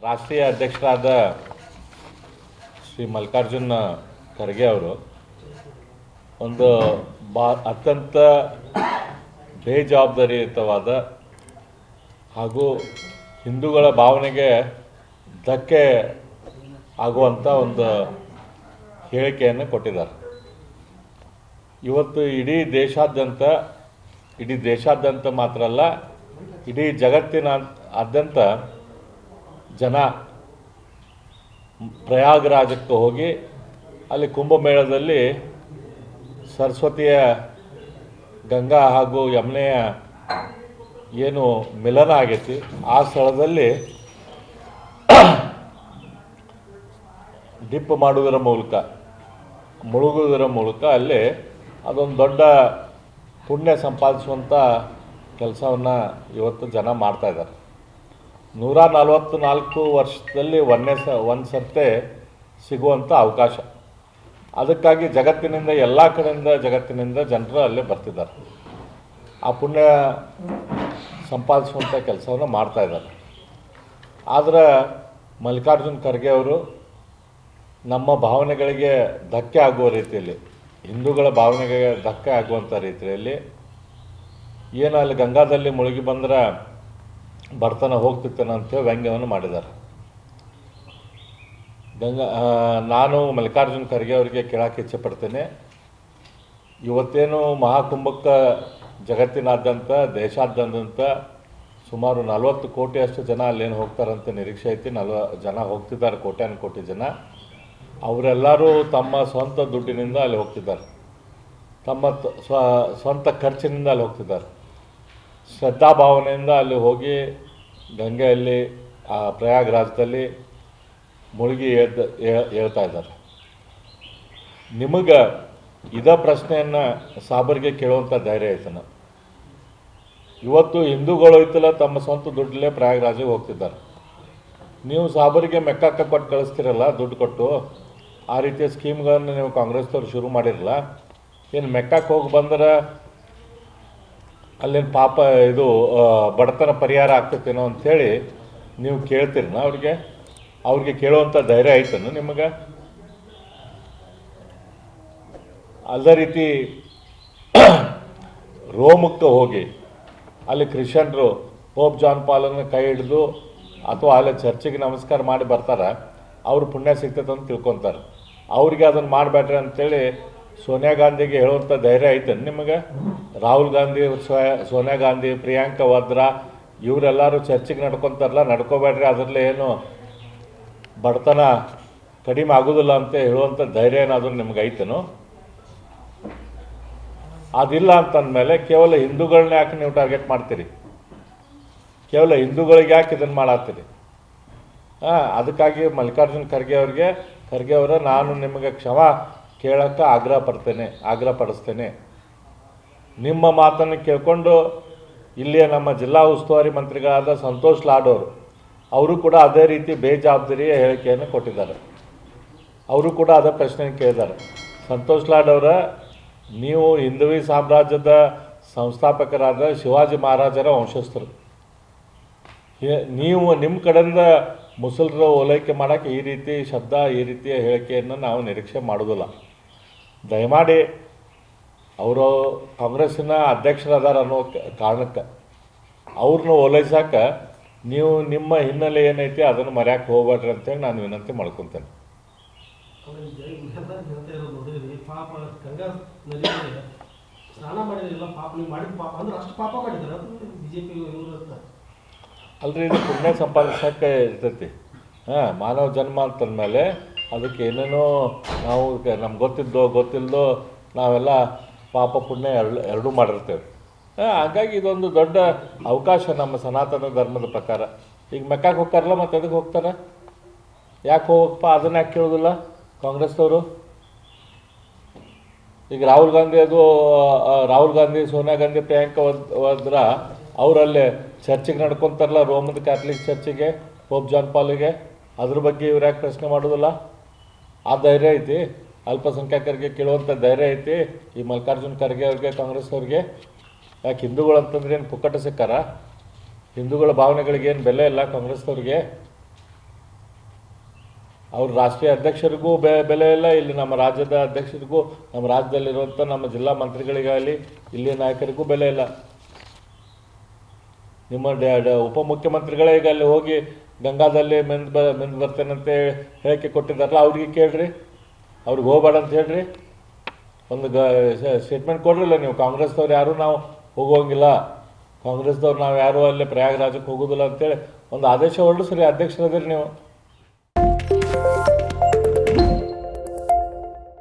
ರಾಷ್ಟ್ರೀಯ ಅಧ್ಯಕ್ಷರಾದ ಶ್ರೀ ಮಲ್ಲಿಕಾರ್ಜುನ ಖರ್ಗೆ ಅವರು ಒಂದು ಅತ್ಯಂತ ಬೇಜವಾಬ್ದಾರಿಯುತವಾದ ಹಾಗೂ ಹಿಂದೂಗಳ ಭಾವನೆಗೆ ಧಕ್ಕೆ ಆಗುವಂಥ ಒಂದು ಹೇಳಿಕೆಯನ್ನು ಕೊಟ್ಟಿದ್ದಾರೆ. ಇವತ್ತು ಇಡೀ ದೇಶಾದ್ಯಂತ ಮಾತ್ರ ಅಲ್ಲ, ಇಡೀ ಜಗತ್ತಿನಾದ್ಯಂತ ಜನ ಪ್ರಯಾಗರಾಜಕ್ಕೆ ಹೋಗಿ ಅಲ್ಲಿ ಕುಂಭಮೇಳದಲ್ಲಿ ಸರಸ್ವತಿಯ ಗಂಗಾ ಹಾಗೂ ಯಮುನೆಯ ಏನು ಮಿಲನ ಆಗೈತಿ ಆ ಸ್ಥಳದಲ್ಲಿ ಡಿಪ್ ಮಾಡುವುದರ ಮೂಲಕ, ಮುಳುಗುವುದರ ಮೂಲಕ ಅಲ್ಲಿ ಅದೊಂದು ದೊಡ್ಡ ಪುಣ್ಯ ಸಂಪಾದಿಸುವಂಥ ಕೆಲಸವನ್ನು ಇವತ್ತು ಜನ ಮಾಡ್ತಾಯಿದ್ದಾರೆ. 144 ವರ್ಷದಲ್ಲಿ ಒಂದು ಸರ್ತೆ ಸಿಗುವಂಥ ಅವಕಾಶ. ಅದಕ್ಕಾಗಿ ಎಲ್ಲ ಕಡೆಯಿಂದ ಜಗತ್ತಿನಿಂದ ಜನರು ಅಲ್ಲೇ ಬರ್ತಿದ್ದಾರೆ. ಆ ಪುಣ್ಯ ಸಂಪಾದಿಸುವಂಥ ಕೆಲಸವನ್ನು ಮಾಡ್ತಾಯಿದ್ದಾರೆ. ಆದರೆ ಮಲ್ಲಿಕಾರ್ಜುನ ಖರ್ಗೆ ಅವರು ನಮ್ಮ ಭಾವನೆಗಳಿಗೆ ಧಕ್ಕೆ ಆಗುವ ರೀತಿಯಲ್ಲಿ, ಹಿಂದೂಗಳ ಭಾವನೆಗೆ ಧಕ್ಕೆ ಆಗುವಂಥ ರೀತಿಯಲ್ಲಿ ಏನು ಅಲ್ಲಿ ಗಂಗಾದಲ್ಲಿ ಮುಳುಗಿ ಬಂದರೆ ಬಡತನ ಹೋಗ್ತಿತ್ತೇನೋ ಅಂತೇಳಿ ವ್ಯಂಗ್ಯವನ್ನು ಮಾಡಿದ್ದಾರೆ. ನಾನು ಮಲ್ಲಿಕಾರ್ಜುನ ಖರ್ಗೆ ಅವರಿಗೆ ಕೇಳೋಕ್ಕೆ ಇಚ್ಛೆಪಡ್ತೇನೆ, ಇವತ್ತೇನು ಮಹಾಕುಂಭಕ್ಕೆ ಜಗತ್ತಿನಾದ್ಯಂತ ದೇಶಾದ್ಯಂತ ಸುಮಾರು 40 ಕೋಟಿಯಷ್ಟು ಜನ ಅಲ್ಲೇನು ಹೋಗ್ತಾರಂತ ನಿರೀಕ್ಷೆ ಐತಿ. ಜನ ಹೋಗ್ತಿದ್ದಾರೆ, ಕೋಟಿ ಜನ. ಅವರೆಲ್ಲರೂ ತಮ್ಮ ಸ್ವಂತ ದುಡ್ಡಿನಿಂದ ಅಲ್ಲಿ ಹೋಗ್ತಿದ್ದಾರೆ, ತಮ್ಮ ಸ್ವಂತ ಖರ್ಚಿನಿಂದ ಅಲ್ಲಿ ಹೋಗ್ತಿದ್ದಾರೆ. ಶ್ರದ್ಧಾಭಾವನೆಯಿಂದ ಅಲ್ಲಿ ಹೋಗಿ ಗಂಗೆಯಲ್ಲಿ ಆ ಪ್ರಯಾಗರಾಜದಲ್ಲಿ ಮುಳುಗಿ ಹೇಳ್ತಾ ಇದ್ದಾರೆ. ನಿಮಗೆ ಇದೇ ಪ್ರಶ್ನೆಯನ್ನು ಸಾಬರಿಗೆ ಕೇಳುವಂಥ ಧೈರ್ಯ ಐತನ? ಇವತ್ತು ಹಿಂದೂಗಳು ಐತಲ್ಲ ತಮ್ಮ ಸ್ವಂತ ದುಡ್ಡಲ್ಲೇ ಪ್ರಯಾಗರಾಜಿಗೆ ಹೋಗ್ತಿದ್ದಾರೆ. ನೀವು ಸಾಬರಿಗೆ ಮೆಕ್ಕಾಕ ಕೊಟ್ಟು ಕಳಿಸ್ತಿರಲ್ಲ, ದುಡ್ಡು ಕೊಟ್ಟು. ಆ ರೀತಿಯ ಸ್ಕೀಮ್ಗಳನ್ನು ನೀವು ಕಾಂಗ್ರೆಸ್ದವ್ರು ಶುರು ಮಾಡಿರಲ್ಲ. ಏನು ಮೆಕ್ಕಾಕ್ಕೆ ಹೋಗಿ ಬಂದ್ರೆ ಅಲ್ಲೇನು ಪಾಪ ಇದು ಬಡತನ ಪರಿಹಾರ ಆಗ್ತೈತೇನೋ ಅಂಥೇಳಿ ನೀವು ಕೇಳ್ತೀರನ ಅವ್ರಿಗೆ ಕೇಳುವಂಥ ಧೈರ್ಯ ಐತನು ನಿಮಗೆ? ಅದೇ ರೀತಿ ರೋಮಕ್ಕೆ ಹೋಗಿ ಅಲ್ಲಿ ಕ್ರಿಶ್ಚಿಯನ್ರು ಪೋಪ್ ಜಾನ್ ಪಾಲನ್ನು ಕೈ ಹಿಡಿದು ಅಥವಾ ಅಲ್ಲಿ ಚರ್ಚಿಗೆ ನಮಸ್ಕಾರ ಮಾಡಿ ಬರ್ತಾರೆ, ಅವ್ರು ಪುಣ್ಯ ಸಿಗ್ತೈತೆ ಅಂತ ತಿಳ್ಕೊತಾರೆ. ಅವ್ರಿಗೆ ಅದನ್ನು ಮಾಡಬೇಡ್ರಿ ಅಂಥೇಳಿ ಸೋನಿಯಾ ಗಾಂಧಿಗೆ ಹೇಳುವಂಥ ಧೈರ್ಯ ಐತೆ ನಿಮಗೆ? ರಾಹುಲ್ ಗಾಂಧಿ, ಸೋನಿಯಾ ಗಾಂಧಿ, ಪ್ರಿಯಾಂಕಾ ವಾದ್ರಾ ಇವರೆಲ್ಲರೂ ಚರ್ಚಿಗೆ ನಡ್ಕೊತಾರಲ್ಲ, ನಡ್ಕೋಬೇಡ್ರಿ, ಅದರಲ್ಲಿ ಏನು ಬಡತನ ಕಡಿಮೆ ಆಗೋದಿಲ್ಲ ಅಂತ ಹೇಳುವಂಥ ಧೈರ್ಯ ಏನಾದರೂ ನಿಮ್ಗೆ ಐತೇನೋ? ಅದಿಲ್ಲ ಅಂತಂದಮೇಲೆ ಕೇವಲ ಹಿಂದೂಗಳನ್ನ ಯಾಕೆ ನೀವು ಟಾರ್ಗೆಟ್ ಮಾಡ್ತೀರಿ? ಕೇವಲ ಹಿಂದೂಗಳಿಗೆ ಯಾಕೆ ಇದನ್ನು ಮಾಡತ್ತೀರಿ? ಅದಕ್ಕಾಗಿ ಮಲ್ಲಿಕಾರ್ಜುನ ಖರ್ಗೆ ಅವರ ನಾನು ನಿಮಗೆ ಕ್ಷಮಾ ಕೇಳೋಕ್ಕೆ ಆಗ್ರಹ ಪಡಿಸ್ತೇನೆ. ನಿಮ್ಮ ಮಾತನ್ನು ಕೇಳಿಕೊಂಡು ಇಲ್ಲಿಯ ನಮ್ಮ ಜಿಲ್ಲಾ ಉಸ್ತುವಾರಿ ಮಂತ್ರಿಗಳಾದ ಸಂತೋಷ್ ಲಾಡ್ ಅವರು ಕೂಡ ಅದೇ ರೀತಿ ಬೇಜವಾಬ್ದಾರಿಯ ಹೇಳಿಕೆಯನ್ನು ಕೊಟ್ಟಿದ್ದಾರೆ. ಅವರು ಕೂಡ ಅದೇ ಪ್ರಶ್ನೆಯನ್ನು ಕೇಳಿದ್ದಾರೆ. ಸಂತೋಷ್ ಲಾಡ್ ಅವರ, ನೀವು ಹಿಂದವಿ ಸಾಮ್ರಾಜ್ಯದ ಸಂಸ್ಥಾಪಕರಾದ ಶಿವಾಜಿ ಮಹಾರಾಜರ ವಂಶಸ್ಥರು. ನೀವು ನಿಮ್ಮ ಕಡೆಯಿಂದ ಮುಸಲ್ರ ಓಲೈಕೆ ಮಾಡೋಕ್ಕೆ ಈ ರೀತಿ ಶಬ್ದ, ಈ ರೀತಿಯ ಹೇಳಿಕೆಯನ್ನು ನಾವು ನಿರೀಕ್ಷೆ ಮಾಡೋದಿಲ್ಲ. ದಯಮಾಡಿ ಅವರು ಕಾಂಗ್ರೆಸ್ಸಿನ ಅಧ್ಯಕ್ಷರಾದಾರ ಅನ್ನೋ ಕಾರಣಕ್ಕೆ ಅವ್ರನ್ನ ಓಲೈಸೋಕೆ ನೀವು ನಿಮ್ಮ ಹಿನ್ನೆಲೆ ಏನೈತಿ ಅದನ್ನು ಮರ್ಯಾಕೆ ಹೋಗ್ಬೇಡ್ರಿ ಅಂತೇಳಿ ನಾನು ವಿನಂತಿ ಮಾಡ್ಕೊತೇನೆ. ಅಲ್ರಿ, ಇದು ಪುಣ್ಯ ಸಂಪಾದಿಸೋಕ್ಕೆ ಇರ್ತೈತಿ. ಮಾನವ ಜನ್ಮ ಅಂತಂದಮೇಲೆ ಅದಕ್ಕೆ ಏನೇನೋ ನಾವು ನಮ್ಗೆ ಗೊತ್ತಿಲ್ಲದೋ ನಾವೆಲ್ಲ ಪಾಪ ಪುಣ್ಯ ಎರಡೂ ಮಾಡಿರ್ತೇವೆ. ಹಾಗಾಗಿ ಇದೊಂದು ದೊಡ್ಡ ಅವಕಾಶ ನಮ್ಮ ಸನಾತನ ಧರ್ಮದ ಪ್ರಕಾರ. ಈಗ ಮೆಕ್ಕಾಕ್ಕೆ ಹೋಗ್ತಾರಲ್ಲ, ಮತ್ತು ಅದಕ್ಕೆ ಹೋಗ್ತಾರೆ, ಯಾಕೆ ಹೋಗಪ್ಪ ಅದನ್ನು ಯಾಕೆ ಕೇಳೋದಿಲ್ಲ ಕಾಂಗ್ರೆಸ್ದವರು? ಈಗ ರಾಹುಲ್ ಗಾಂಧಿ, ಸೋನಿಯಾ ಗಾಂಧಿ, ಪ್ರಿಯಾಂಕಾ ವಾದ್ರಾ ಅವರಲ್ಲೇ ಚರ್ಚಿಗೆ ನಡ್ಕೊತಾರಲ್ಲ, ರೋಮನ್ ಕ್ಯಾಥಲಿಕ್ ಚರ್ಚಿಗೆ, ಪೋಪ್ ಜಾನ್ ಪಾಲಿಗೆ. ಅದ್ರ ಬಗ್ಗೆ ಇವ್ರು ಯಾಕೆ ಪ್ರಶ್ನೆ ಮಾಡೋದಿಲ್ಲ? ಆ ಧೈರ್ಯ ಐತಿ ಅಲ್ಪಸಂಖ್ಯಾತರಿಗೆ ಕೇಳುವಂಥ ಧೈರ್ಯ ಐತಿ ಈ ಮಲ್ಲಿಕಾರ್ಜುನ ಖರ್ಗೆ ಅವ್ರಿಗೆ, ಕಾಂಗ್ರೆಸ್ ಅವ್ರಿಗೆ? ಯಾಕೆ ಹಿಂದೂಗಳು ಅಂತಂದ್ರೆ ಏನು ಪುಕ್ಕಟ ಸಿಕ್ಕಾರ? ಹಿಂದೂಗಳ ಭಾವನೆಗಳಿಗೇನು ಬೆಲೆ ಇಲ್ಲ ಕಾಂಗ್ರೆಸ್ದವ್ರಿಗೆ? ಅವ್ರ ರಾಷ್ಟ್ರೀಯ ಅಧ್ಯಕ್ಷರಿಗೂ ಬೆಲೆ ಇಲ್ಲ, ಇಲ್ಲಿ ನಮ್ಮ ರಾಜ್ಯದ ಅಧ್ಯಕ್ಷರಿಗೂ, ನಮ್ಮ ರಾಜ್ಯದಲ್ಲಿರುವಂಥ ನಮ್ಮ ಜಿಲ್ಲಾ ಮಂತ್ರಿಗಳಿಗಾಗಲಿ ಇಲ್ಲಿ ನಾಯಕರಿಗೂ ಬೆಲೆ ಇಲ್ಲ. ನಿಮ್ಮ ಉಪಮುಖ್ಯಮಂತ್ರಿಗಳೇ ಈಗ ಅಲ್ಲಿ ಹೋಗಿ ಗಂಗಾದಲ್ಲಿ ಮಿಂದು ಬರ್ತೇನಂತೆ ಹೇಳಿಕೆ ಕೊಟ್ಟಿದ್ದಾರಲ್ಲ, ಅವ್ರಿಗೆ ಕೇಳ್ರಿ, ಅವ್ರಿಗೆ ಹೋಗ್ಬೇಡ ಅಂತ ಹೇಳ್ರಿ, ಒಂದು ಸ್ಟೇಟ್ಮೆಂಟ್ ಕೊಡ್ರಿಲ್ಲ ನೀವು. ಕಾಂಗ್ರೆಸ್ದವ್ರು ಯಾರೂ ನಾವು ಹೋಗೋಂಗಿಲ್ಲ, ಕಾಂಗ್ರೆಸ್ದವ್ರು ನಾವು ಯಾರೂ ಅಲ್ಲಿ ಪ್ರಯಾಗರಾಜಕ್ಕೆ ಹೋಗೋದಿಲ್ಲ ಅಂತೇಳಿ ಒಂದು ಆದೇಶ ಹೊರಡಿಸ್ರಿ, ಅಧ್ಯಕ್ಷರದಿರಿ ನೀವು.